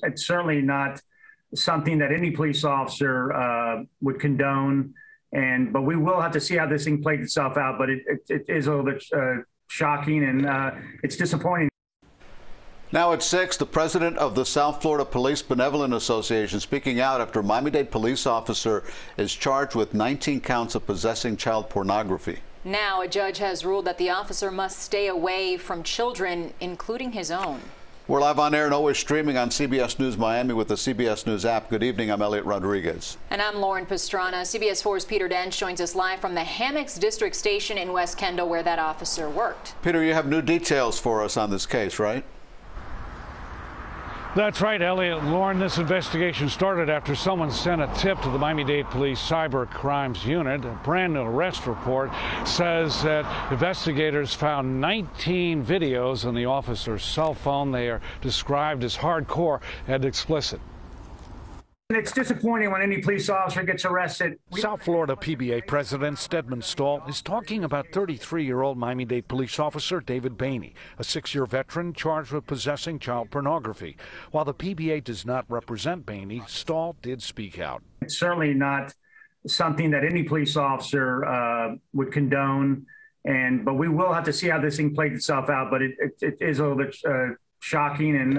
It's certainly not something that any police officer would condone, but we will have to see how this thing plays itself out. But it is a little bit shocking, and it's disappointing. Now at 6, the president of the South Florida Police Benevolent Association speaking out after a Miami-Dade police officer is charged with 19 counts of possessing child pornography. Now a judge has ruled that the officer must stay away from children, including his own. We're live on air and always streaming on CBS News Miami with the CBS News app. Good evening, I'm Elliot Rodriguez. And I'm Lauren Pastrana. CBS 4's Peter Dench joins us live from the Hammocks District Station in West Kendall, where that officer worked. Peter, you have new details for us on this case, right? That's right, Elliot. Lauren, this investigation started after someone sent a tip to the Miami-Dade Police Cyber Crimes Unit. A brand new arrest report says that investigators found 19 videos on the officer's cell phone. They are described as hardcore and explicit. It's disappointing when any police officer gets arrested. South Florida PBA President Stedman Stahl is talking about 33-year-old Miami-Dade police officer David Behney, a 6-year veteran charged with possessing child pornography. While the PBA does not represent Behney, Stahl did speak out. It's certainly not something that any police officer would condone, but we will have to see how this thing plays itself out. But it is a little bit shocking, and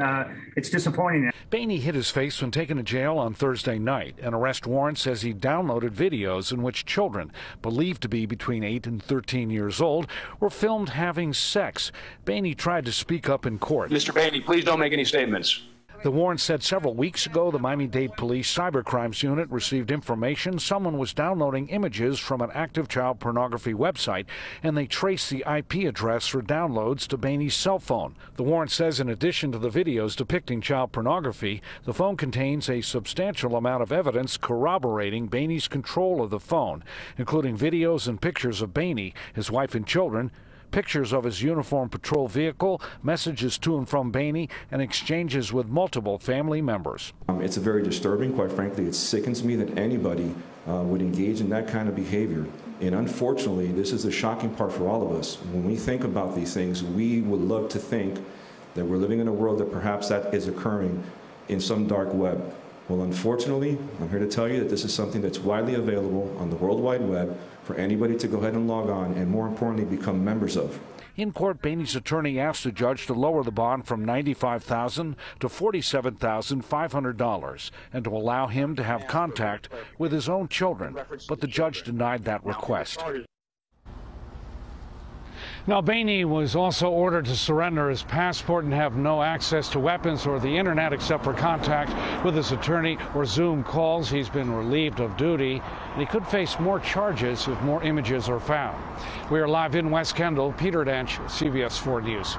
it's disappointing. Behney hit his face when taken to jail on Thursday night. An arrest warrant says he downloaded videos in which children, believed to be between 8 and 13 years old, were filmed having sex. Behney tried to speak up in court. Mr. Behney, please don't make any statements. The warrant said several weeks ago the Miami-Dade Police Cyber Crimes Unit received information someone was downloading images from an active child pornography website, and they traced the IP address for downloads to Behney's cell phone. The warrant says in addition to the videos depicting child pornography, the phone contains a substantial amount of evidence corroborating Behney's control of the phone, including videos and pictures of Behney, his wife and children, pictures of his uniformed patrol vehicle, messages to and from Behney, and exchanges with multiple family members. It's a very disturbing, quite frankly. It sickens me that anybody would engage in that kind of behavior. And unfortunately, this is the shocking part for all of us. When we think about these things, we would love to think that we're living in a world that perhaps that is occurring in some dark web. Well, unfortunately, I'm here to tell you that this is something that's widely available on the World Wide Web for anybody to go ahead and log on and, more importantly, become members of. In court, Behney's attorney asked the judge to lower the bond from $95,000 to $47,500 and to allow him to have contact with his own children, but the judge denied that request. Now, Behney was also ordered to surrender his passport and have no access to weapons or the internet except for contact with his attorney or Zoom calls. He's been relieved of duty, and he could face more charges if more images are found. We are live in West Kendall. Peter Dench, CBS 4 News.